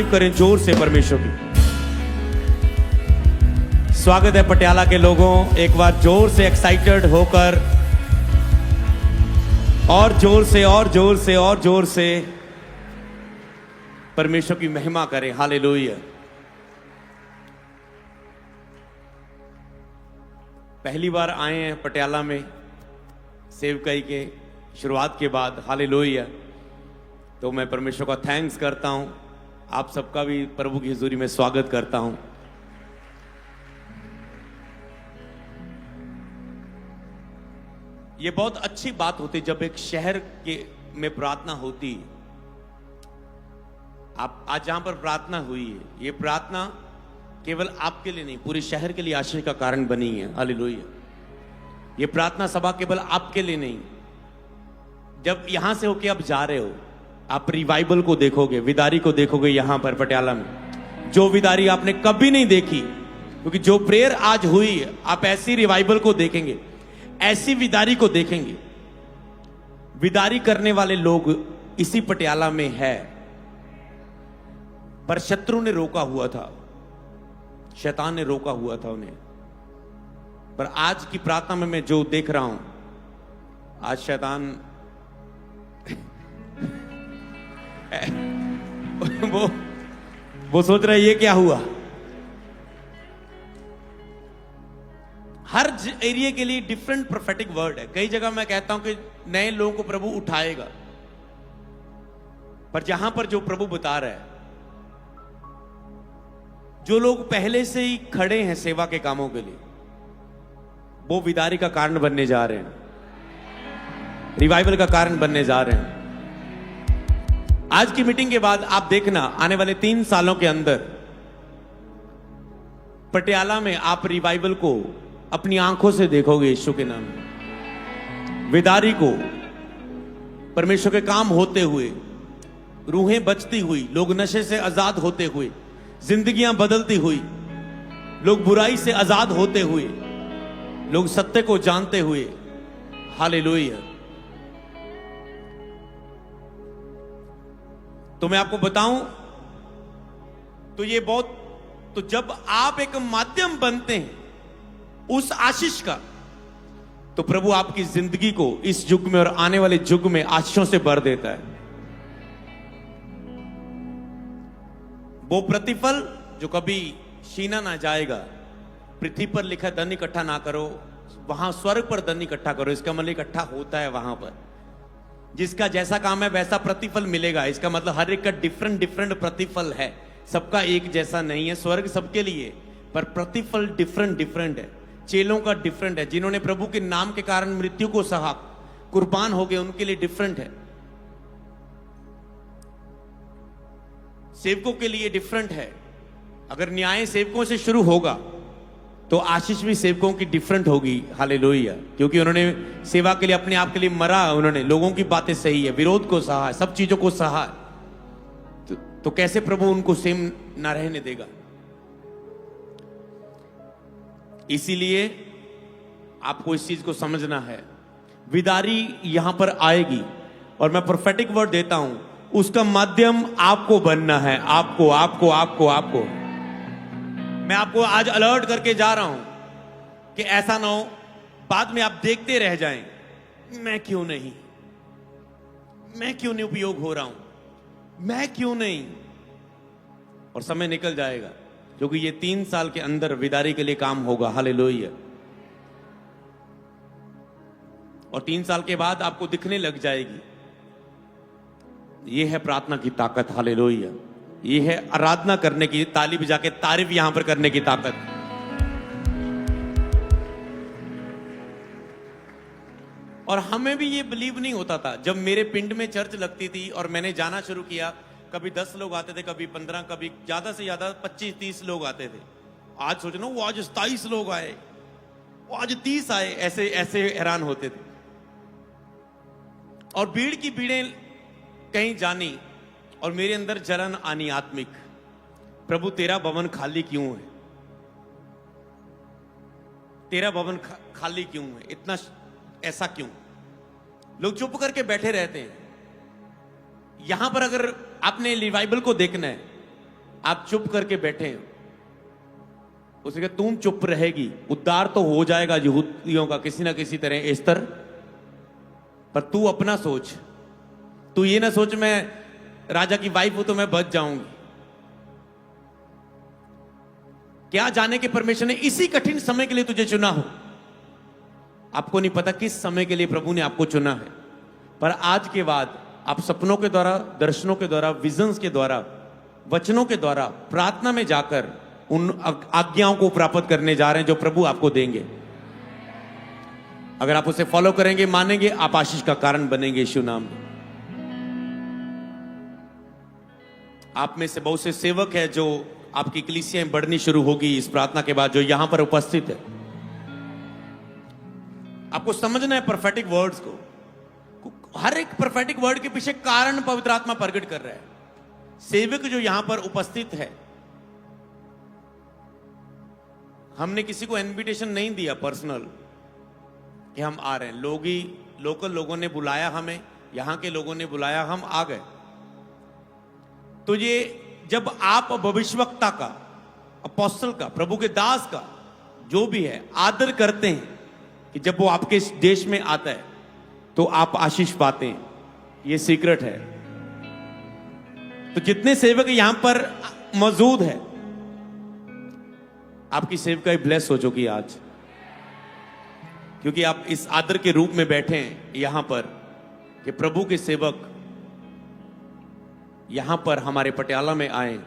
करें जोर से परमेश्वर की। स्वागत है पटियाला के लोगों, एक बार जोर से एक्साइटेड होकर और जोर से और जोर से और जोर से परमेश्वर की महिमा करें। हालेलुया। पहली बार आए हैं पटियाला में सेवकाई के शुरुआत के बाद। हालेलुया। तो मैं परमेश्वर का थैंक्स करता हूं, आप सबका भी प्रभु की हुजूरी में स्वागत करता हूं। यह बहुत अच्छी बात होती जब एक शहर के में प्रार्थना होती। आप आज जहां पर प्रार्थना हुई है, यह प्रार्थना केवल आपके लिए नहीं, पूरे शहर के लिए आशीष का कारण बनी है। हालेलुया। यह प्रार्थना सभा केवल आपके लिए नहीं, जब यहां से होके आप जा रहे हो, आप रिवाइवल को देखोगे, विदारी को देखोगे यहां पर पटियाला में, जो विदारी आपने कभी नहीं देखी। क्योंकि जो प्रेयर आज हुई, आप ऐसी रिवाइवल को देखेंगे, ऐसी विदारी को देखेंगे। विदारी करने वाले लोग इसी पटियाला में है, पर शत्रु ने रोका हुआ था, शैतान ने रोका हुआ था उन्हें। पर आज की प्रार्थना में मैं जो देख रहा हूं, आज शैतान वो सोच रहा है ये क्या हुआ। हर एरिया के लिए डिफरेंट प्रोफेटिक वर्ड है। कई जगह मैं कहता हूं कि नए लोगों को प्रभु उठाएगा, पर जहां पर जो प्रभु बता रहा है, जो लोग पहले से ही खड़े हैं सेवा के कामों के लिए, वो विदारी का कारण बनने जा रहे हैं, रिवाइवल का कारण बनने जा रहे हैं। आज की मीटिंग के बाद आप देखना, आने वाले 3 सालों के अंदर पटियाला में आप रिवाइवल को अपनी आंखों से देखोगे। यीशु के नाम में विदारी को, परमेश्वर के काम होते हुए, रूहें बचती हुई, लोग नशे से आजाद होते हुए, जिंदगियां बदलती हुई, लोग बुराई से आजाद होते हुए, लोग सत्य को जानते हुए। हालेलुया। तो मैं आपको बताऊं तो ये बहुत, तो जब आप एक माध्यम बनते हैं उस आशीष का, तो प्रभु आपकी जिंदगी को इस युग में और आने वाले युग में आशीषों से भर देता है। वो प्रतिफल जो कभी छीना ना जाएगा। पृथ्वी पर लिखा धन इकट्ठा ना करो, वहां स्वर्ग पर धन इकट्ठा करो। इसका मतलब इकट्ठा होता है वहां पर, जिसका जैसा काम है वैसा प्रतिफल मिलेगा। इसका मतलब हर एक का डिफरेंट डिफरेंट प्रतिफल है, सबका एक जैसा नहीं है। स्वर्ग सबके लिए, पर प्रतिफल डिफरेंट डिफरेंट है। चेलों का डिफरेंट है, जिन्होंने प्रभु के नाम के कारण मृत्यु को सहा, कुर्बान हो गए, उनके लिए डिफरेंट है। सेवकों के लिए डिफरेंट है। अगर न्याय सेवकों से शुरू होगा तो आशीष भी सेवकों की डिफरेंट होगी। हालेलुया। क्योंकि उन्होंने सेवा के लिए, अपने आप के लिए मरा, उन्होंने लोगों की बातें सही है, विरोध को सहा, सब चीजों को सहा, तो कैसे प्रभु उनको सेम ना रहने देगा। इसीलिए आपको इस चीज को समझना है। विदारी यहां पर आएगी और मैं प्रोफेटिक वर्ड देता हूं, उसका माध्यम आपको बनना है। आपको आपको आपको आपको मैं आपको आज अलर्ट करके जा रहा हूं कि ऐसा ना हो बाद में आप देखते रह जाएं, मैं क्यों नहीं उपयोग हो रहा हूं, मैं क्यों नहीं। और समय निकल जाएगा, क्योंकि ये 3 साल के अंदर विदारी के लिए काम होगा। हालेलुया। और 3 साल के बाद आपको दिखने लग जाएगी। ये है प्रार्थना की ताकत। हालेलुया। ये है आराधना करने की, ताली बजा के तारीफ यहां पर करने की ताकत। और हमें भी ये बिलीव नहीं होता था जब मेरे पिंड में चर्च लगती थी और मैंने जाना शुरू किया। कभी 10 लोग आते थे, कभी 15, कभी ज्यादा से ज्यादा 25-30 लोग आते थे। आज सोच रहा हूं, वो आज 27 लोग आए, वो आज 30 आए, ऐसे ऐसे हैरान होते थे। और भीड़ की भीड़ें कहीं जानी और मेरे अंदर जलन आनी आत्मिक, प्रभु तेरा भवन खाली क्यों है, तेरा भवन खाली क्यों है, इतना ऐसा क्यों। लोग चुप करके बैठे रहते हैं। यहां पर अगर आपने रिवाइवल को देखना है आप चुप करके बैठे हैं। उसने कहा तुम चुप रहेगी, उद्धार तो हो जाएगा यहूदियों का किसी ना किसी तरह एस्तर, पर तू अपना सोच। तू ये ना सोच मैं राजा की वाइफ हूं तो मैं बच जाऊंगी। क्या जाने के परमेश्वर ने इसी कठिन समय के लिए तुझे चुना हो। आपको नहीं पता किस समय के लिए प्रभु ने आपको चुना है, पर आज के बाद आप सपनों के द्वारा, दर्शनों के द्वारा, विजन्स के द्वारा, वचनों के द्वारा, प्रार्थना में जाकर उन आज्ञाओं को प्राप्त करने जा रहे हैं जो प्रभु आपको देंगे। अगर आप उसे फॉलो करेंगे, मानेंगे, आप आशीष का कारण बनेंगे यीशु नाम में। आप में से बहुत से सेवक है जो आपकी कलीसियां बढ़नी शुरू होगी इस प्रार्थना के बाद, जो यहां पर उपस्थित है। आपको समझना है प्रोफेटिक वर्ड्स को। हर एक प्रोफेटिक वर्ड के पीछे कारण पवित्र आत्मा प्रकट कर रहा है। सेवक जो यहां पर उपस्थित है, हमने किसी को इनविटेशन नहीं दिया पर्सनल कि हम आ रहे हैं। लोकल लोगों ने बुलाया हमें, यहां के लोगों ने बुलाया, हम आ गए। तो ये जब आप भविष्यवक्ता का, अपोस्टल का, प्रभु के दास का जो भी है आदर करते हैं कि जब वो आपके देश में आता है तो आप आशीष पाते हैं, ये सीक्रेट है। तो जितने सेवक यहां पर मौजूद है, आपकी सेवकाई ब्लेस हो चुकी आज, क्योंकि आप इस आदर के रूप में बैठे हैं यहां पर कि प्रभु के सेवक यहां पर हमारे पटियाला में आए,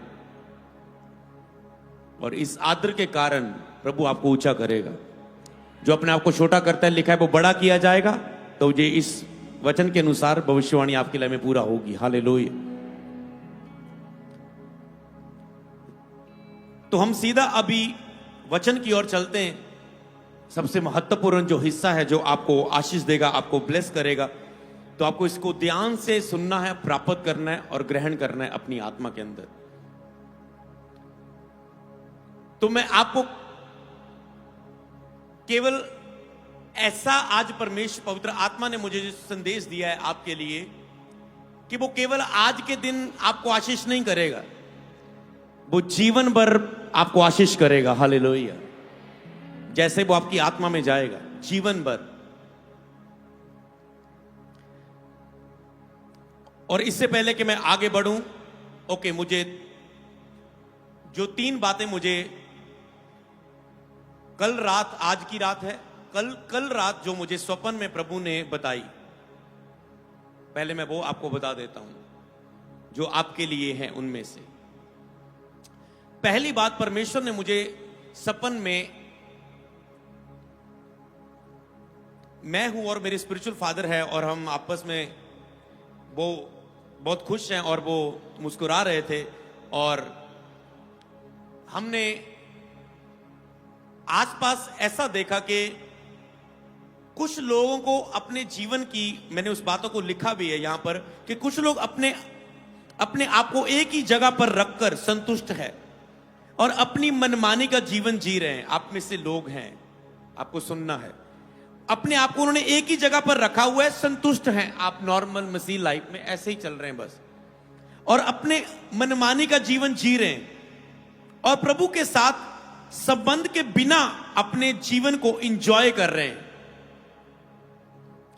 और इस आदर के कारण प्रभु आपको ऊंचा करेगा। जो अपने आप को छोटा करता है, लिखा है, वो बड़ा किया जाएगा। तो ये इस वचन के अनुसार भविष्यवाणी आपके लिए में पूरा होगी। हालेलुया। तो हम सीधा अभी वचन की ओर चलते हैं। सबसे महत्वपूर्ण जो हिस्सा है, जो आपको आशीष देगा, आपको ब्लेस करेगा, तो आपको इसको ध्यान से सुनना है, प्राप्त करना है और ग्रहण करना है अपनी आत्मा के अंदर। तो मैं आपको केवल ऐसा, आज परमेश्वर पवित्र आत्मा ने मुझे जो संदेश दिया है आपके लिए, कि वो केवल आज के दिन आपको आशीष नहीं करेगा, वो जीवन भर आपको आशीष करेगा। हालेलुया। जैसे वो आपकी आत्मा में जाएगा, जीवन भर। और इससे पहले कि मैं आगे बढ़ूं, मुझे जो 3 बातें मुझे कल रात, आज की रात है, कल रात जो मुझे स्वप्न में प्रभु ने बताई, पहले मैं वो आपको बता देता हूं जो आपके लिए हैं। उनमें से पहली बात, परमेश्वर ने मुझे सपन में, मैं हूं और मेरे स्पिरिचुअल फादर है, और हम आपस में वो बहुत खुश हैं और वो मुस्कुरा रहे थे, और हमने आसपास ऐसा देखा कि कुछ लोगों को अपने जीवन की, मैंने उस बातों को लिखा भी है यहां पर, कि कुछ लोग अपने आप को एक ही जगह पर रखकर संतुष्ट है और अपनी मनमानी का जीवन जी रहे हैं। आप में से लोग हैं, आपको सुनना है। अपने आप को उन्होंने एक ही जगह पर रखा हुआ है, संतुष्ट हैं, आप नॉर्मल मसीह लाइफ में ऐसे ही चल रहे हैं बस, और अपने मनमानी का जीवन जी रहे हैं, और प्रभु के साथ संबंध के बिना अपने जीवन को एंजॉय कर रहे हैं।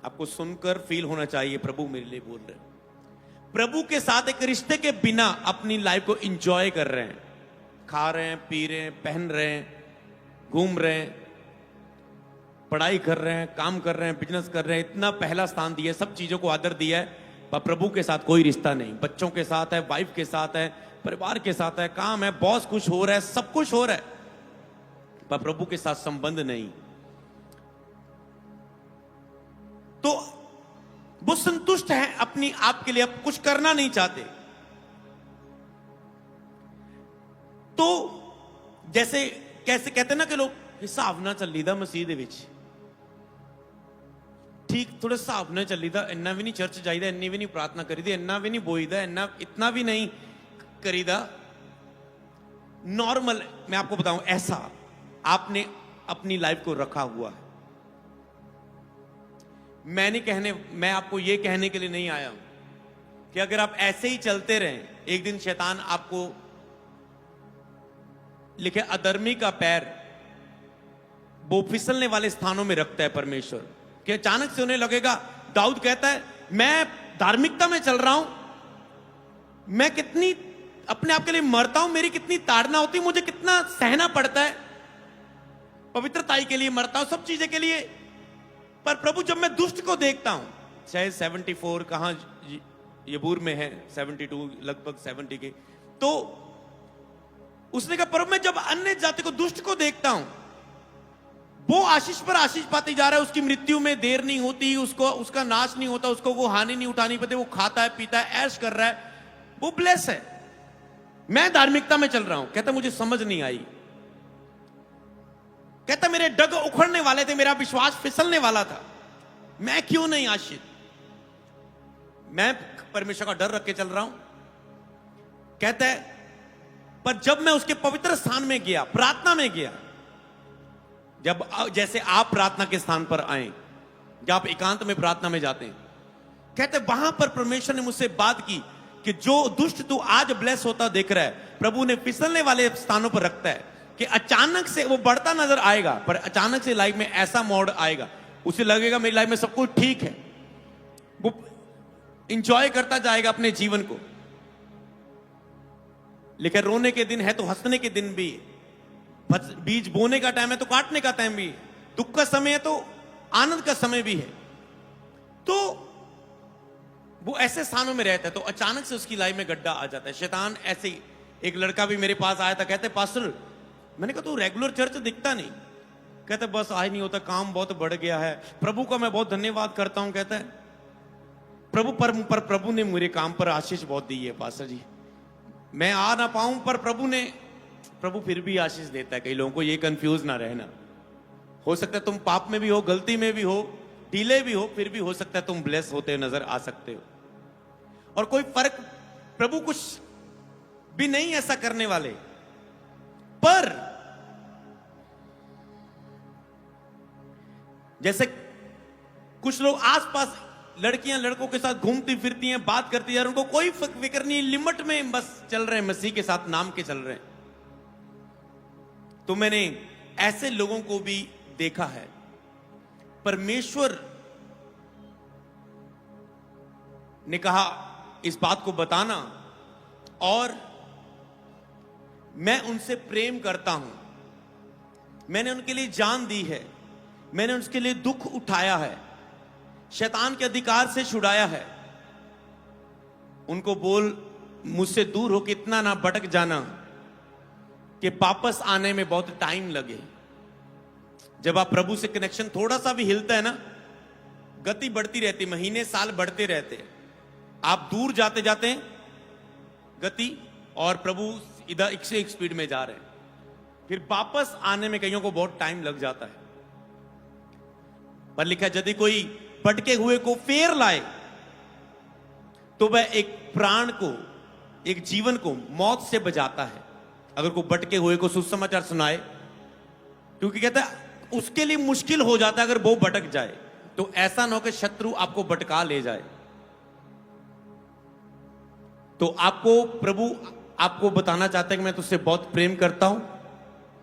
आपको सुनकर फील होना चाहिए प्रभु मेरे लिए बोल रहे हैं। प्रभु के साथ एक रिश्ते के बिना अपनी लाइफ को एंजॉय कर रहे हैं, खा रहे हैं, पी रहे हैं, पहन रहे हैं, घूम रहे हैं, पढ़ाई कर रहे हैं, काम कर रहे हैं, बिजनेस कर रहे हैं, इतना पहला स्थान दिया है, सब चीजों को आदर दिया है, पर प्रभु के साथ कोई रिश्ता नहीं। बच्चों के साथ है, वाइफ के साथ है, परिवार के साथ है, काम है, बॉस कुछ हो रहा है, सब कुछ हो रहा है, पर प्रभु के साथ संबंध नहीं। तो वो संतुष्ट है अपनी आप के लिए, अब कुछ करना नहीं चाहते। तो जैसे कैसे कहते ना कि लोग हिसाब ना चली दा मसीह दे विच, ठीक थोड़ा हिसाब ना चली दा, इन्ना भी नहीं चर्च जाइदा, इन्नी भी नहीं प्रार्थना करीदी, इन्ना भी नहीं बोईदा, इतना भी नहीं करीदा, नॉर्मल। मैं आपको बताऊं, ऐसा आपने अपनी लाइफ को रखा हुआ है। मैं आपको ये कहने के लिए नहीं आया हूं कि अगर आप ऐसे ही चलते रहें, एक दिन शैतान आपको लिखे अधर्मी का पैर वो फिसलने वाले स्थानों में रखता है परमेश्वर, कि अचानक से उन्हें लगेगा, दाऊद कहता है मैं धार्मिकता में चल रहा हूं, मैं कितनी अपने आप के लिए मरता हूं, मेरी कितनी ताड़ना होती है, मुझे कितना सहना पड़ता है, पवित्रताई के लिए मरता हूं, सब चीजें के लिए। पर प्रभु जब मैं दुष्ट को देखता हूं, चाहे 74 कहां यबूर में है, 72 लगभग 70 के, तो उसने कहा प्रभु मैं जब अन्य जाति को दुष्ट को देखता हूं, वो आशीष पर आशीष पाती जा रहा है, उसकी मृत्यु में देर नहीं होती, उसको उसका नाश नहीं होता, उसको वो हानि नहीं उठानी पड़ती, वो खाता है पीता है ऐश कर रहा है, वो ब्लेस है। मैं धार्मिकता में चल रहा हूं। कहता मुझे समझ नहीं आई, कहता मेरे डग उखड़ने वाले थे, मेरा विश्वास फिसलने वाला था, मैं क्यों नहीं आशीष, मैं परमेश्वर का डर रख के चल रहा हूं। कहता है पर जब मैं उसके पवित्र स्थान में गया, प्रार्थना में गया, जब जैसे आप प्रार्थना के स्थान पर आए, जब आप एकांत में प्रार्थना में जाते हैं, कहते वहां पर परमेश्वर ने मुझसे बात की कि जो दुष्ट तू आज ब्लेस होता देख रहा है, प्रभु ने फिसलने वाले स्थानों पर रखता है कि अचानक से वो बढ़ता नजर आएगा, पर अचानक से लाइफ में ऐसा मोड़ आएगा, उसे लगेगा मेरी लाइफ में सब कुछ ठीक है, वो इंजॉय करता जाएगा अपने जीवन को। लेकिन रोने के दिन है तो हंसने के दिन भी, बीज बोने का टाइम है तो काटने का टाइम भी है, दुख का समय है तो आनंद का समय भी है। तो वो ऐसे स्थानों में रहता है, तो अचानक से उसकी लाइफ में गड्ढा आ जाता है। शैतान ऐसे ही, एक लड़का भी मेरे पास आया था, कहते पास्टर, मैंने कहा तू रेगुलर चर्च दिखता नहीं, कहते बस आज नहीं होता, काम बहुत बढ़ गया है, प्रभु का मैं बहुत धन्यवाद करता हूं, कहता है प्रभु पर प्रभु ने मेरे काम पर आशीष बहुत दी है पास्टर जी, मैं आ ना पाऊं पर प्रभु फिर भी आशीष देता है। कई लोगों को ये कंफ्यूज ना रहना, हो सकता है तुम पाप में भी हो, गलती में भी हो, ढीले भी हो, फिर भी हो सकता है तुम ब्लेस होते नजर आ सकते हो, और कोई फर्क, प्रभु कुछ भी नहीं ऐसा करने वाले। पर जैसे कुछ लोग आसपास लड़कियां लड़कों के साथ घूमती फिरती हैं, बात करती है, उनको कोई फिक्र नहीं, लिमिट में बस चल रहे हैं, मसीह के साथ नाम के चल रहे हैं। तो मैंने ऐसे लोगों को भी देखा है। परमेश्वर ने कहा इस बात को बताना, और मैं उनसे प्रेम करता हूं, मैंने उनके लिए जान दी है, मैंने उनके लिए दुख उठाया है, शैतान के अधिकार से छुड़ाया है। उनको बोल मुझसे दूर हो, कितना ना भटक जाना कि वापस आने में बहुत टाइम लगे। जब आप प्रभु से कनेक्शन थोड़ा सा भी हिलता है ना, गति बढ़ती रहती, महीने साल बढ़ते रहते, आप दूर जाते जाते गति, और प्रभु इधर एक से एक स्पीड में जा रहे हैं, फिर वापस आने में कईयों को बहुत टाइम लग जाता है। पर लिखा है यदि कोई भटके हुए को फेर लाए तो वह एक प्राण को, एक जीवन को मौत से बचाता है। अगर कोई भटके हुए को सुसमाचार सुनाए, क्योंकि कहता है उसके लिए मुश्किल हो जाता है अगर वो भटक जाए, तो ऐसा ना हो कि शत्रु आपको भटका ले जाए। तो आपको प्रभु आपको बताना चाहता है कि मैं तुझसे बहुत प्रेम करता हूं,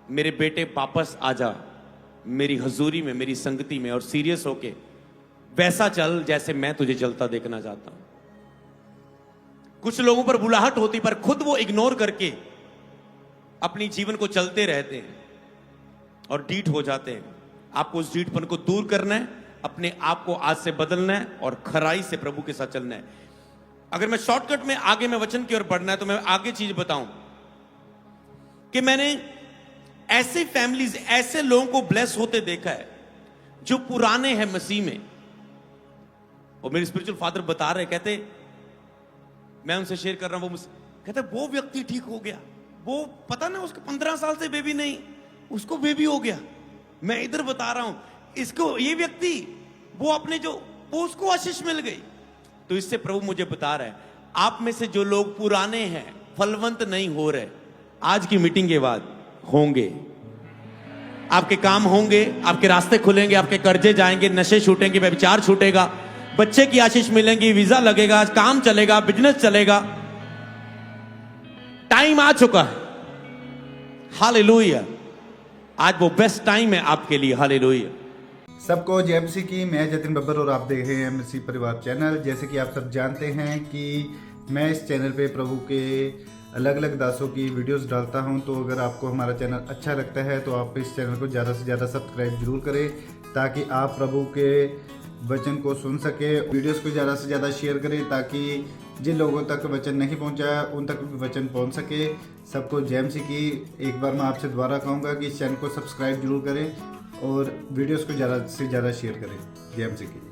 मेरे बेटे वापस आ जा मेरी हजूरी में, मेरी संगति में, और सीरियस होके वैसा चल जैसे मैं तुझे चलता देखना चाहता हूं। कुछ लोगों पर बुलाहट होती, पर खुद वो इग्नोर करके अपनी जीवन को चलते रहते हैं और डीठ हो जाते हैं। आपको उस डीठपन को दूर करना है, अपने आप को आज से बदलना है और खराई से प्रभु के साथ चलना है। अगर मैं शॉर्टकट में आगे मैं वचन की ओर बढ़ना है तो मैं आगे चीज बताऊं कि मैंने ऐसे फैमिलीज, ऐसे लोगों को ब्लेस होते देखा है जो पुराने हैं मसीह में। और मेरे स्पिरिचुअल फादर बता रहे, कहते मैं उनसे शेयर कर रहा हूं, वो कहते वो व्यक्ति ठीक हो गया, वो पता ना उसको 15 साल से बेबी नहीं, उसको बेबी हो गया। मैं इधर बता रहा हूं इसको, ये व्यक्ति वो अपने जो वो उसको आशीष मिल गई। तो इससे प्रभु मुझे बता रहा है, आप में से जो लोग पुराने हैं, फलवंत नहीं हो रहे, आज की मीटिंग के बाद होंगे। आपके काम होंगे, आपके रास्ते खुलेंगे, आपके कर्जे जाएंगे, नशे छूटेंगे, व्यभिचार छूटेगा, बच्चे की आशीष मिलेंगी, वीजा लगेगा, काम चलेगा, बिजनेस चलेगा। टाइम आ चुका है। हालेलुया। आज वो बेस्ट टाइम है आपके लिए। हालेलुया। सबको जय मसीह की। मैं जतिन बब्बर और आप देख रहे हैं मसीह परिवार चैनल। जैसे कि आप सब जानते हैं कि मैं इस चैनल पे प्रभु के अलग अलग दासों की वीडियोस डालता हूं, तो अगर आपको हमारा चैनल अच्छा लगता है तो आप इस चैनल को ज़्यादा से ज़्यादा सब्सक्राइब जरूर करें, ताकि आप प्रभु के वचन को सुन सके। वीडियोस को ज़्यादा से ज़्यादा शेयर करें, ताकि जिन लोगों तक वचन नहीं पहुंचा उन तक भी वचन पहुंच सके। सबको जय मसीह की। एक बार मैं आपसे दोबारा कहूँगा कि इस चैनल को सब्सक्राइब जरूर करें और वीडियोस को ज़्यादा से ज़्यादा शेयर करें। जय मसीह की।